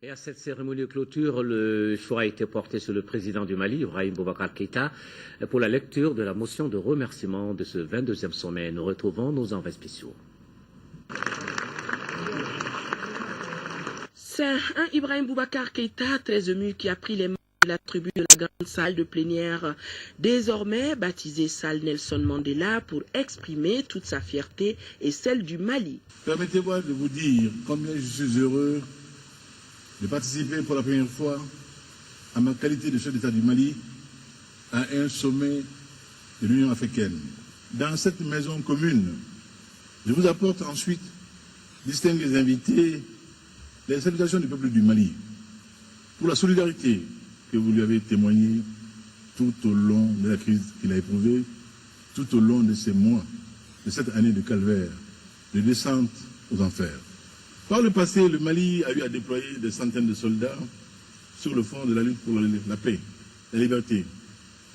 Et à cette cérémonie de clôture, le choix a été porté sur le président du Mali, Ibrahim Boubacar Keïta, pour la lecture de la motion de remerciement de ce 22e sommet. Nous retrouvons nos envois spéciaux. C'est un Ibrahim Boubacar Keïta très ému qui a pris les mains de la tribune de la grande salle de plénière, désormais baptisée salle Nelson Mandela, pour exprimer toute sa fierté et celle du Mali. Permettez-moi de vous dire combien je suis heureux de participer pour la première fois, à ma qualité de chef d'État du Mali, à un sommet de l'Union africaine. Dans cette maison commune, je vous apporte ensuite, distingués invités, les salutations du peuple du Mali, pour la solidarité que vous lui avez témoignée tout au long de la crise qu'il a éprouvée, tout au long de ces mois, de cette année de calvaire, de descente aux enfers. Par le passé, le Mali a eu à déployer des centaines de soldats sur le front de la lutte pour la paix, la liberté,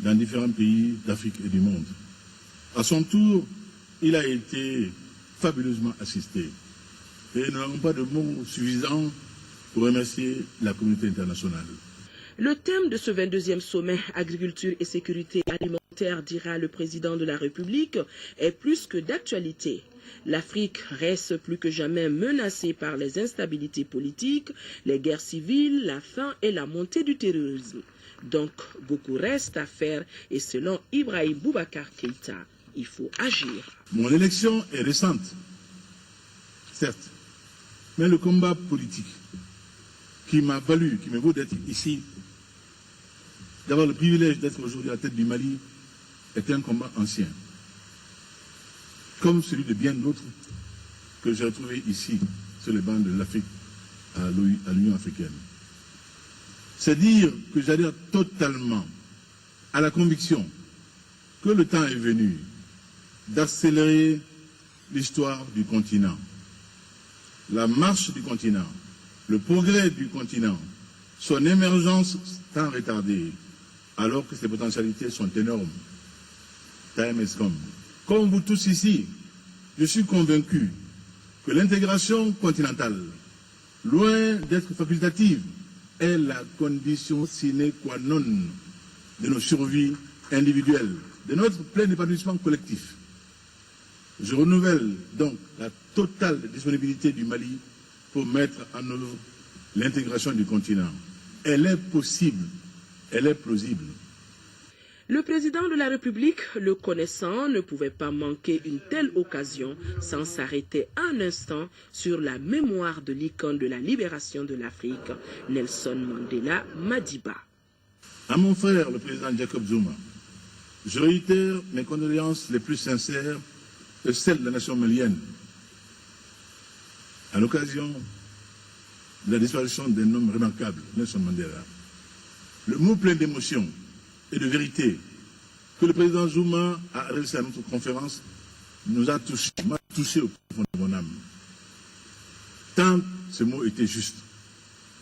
dans différents pays d'Afrique et du monde. À son tour, il a été fabuleusement assisté. Et nous n'avons pas de mots suffisants pour remercier la communauté internationale. Le thème de ce 22e sommet, agriculture et sécurité alimentaire, dira le président de la République, est plus que d'actualité. L'Afrique reste plus que jamais menacée par les instabilités politiques, les guerres civiles, la faim et la montée du terrorisme. Donc, beaucoup reste à faire et selon Ibrahim Boubacar Keïta, il faut agir. Mon élection est récente, certes, mais le combat politique qui m'a valu, qui me vaut d'être ici, d'avoir le privilège d'être aujourd'hui à la tête du Mali, est un combat ancien, comme celui de bien d'autres que j'ai retrouvés ici, sur les bancs de l'Afrique, à l'Union africaine. C'est dire que j'adhère totalement à la conviction que le temps est venu d'accélérer l'histoire du continent, la marche du continent, le progrès du continent, son émergence tant retardée, alors que ses potentialités sont énormes. Time has come. Comme vous tous ici, je suis convaincu que l'intégration continentale, loin d'être facultative, est la condition sine qua non de nos survies individuelles, de notre plein épanouissement collectif. Je renouvelle donc la totale disponibilité du Mali pour mettre en œuvre l'intégration du continent. Elle est possible, elle est plausible. Le président de la République, le connaissant, ne pouvait pas manquer une telle occasion sans s'arrêter un instant sur la mémoire de l'icône de la libération de l'Afrique, Nelson Mandela Madiba. À mon frère, le président Jacob Zuma, je réitère mes condoléances les plus sincères et celles de la nation malienne à l'occasion de la disparition d'un homme remarquable, Nelson Mandela. Le mot plein d'émotion et de vérité que le président Zuma a adressé à notre conférence nous a touché, m'a touché au fond de mon âme. Tant ce mot était juste.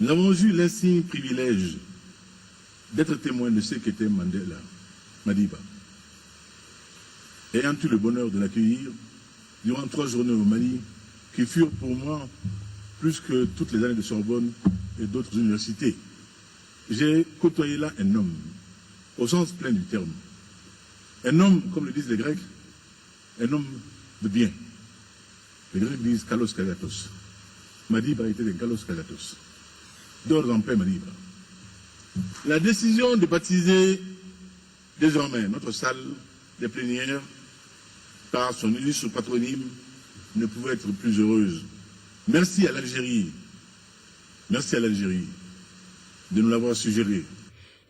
Nous avons eu l'insigne privilège d'être témoins de ce qu'était Mandela, Madiba. Ayant eu le bonheur de l'accueillir durant 3 journées au Mali, qui furent pour moi plus que toutes les années de Sorbonne et d'autres universités. J'ai côtoyé là un homme, au sens plein du terme. Un homme, comme le disent les Grecs, un homme de bien. Les Grecs disent Kalos Kagatos. Madiba était des Kalos Kagatos. Dors en paix, Madiba. La décision de baptiser désormais notre salle des plénières par son illustre patronyme ne pouvait être plus heureuse. Merci à l'Algérie de nous l'avoir suggéré.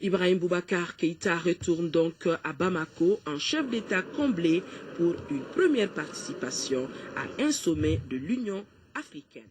Ibrahim Boubacar Keïta retourne donc à Bamako en chef d'État comblé pour une première participation à un sommet de l'Union africaine.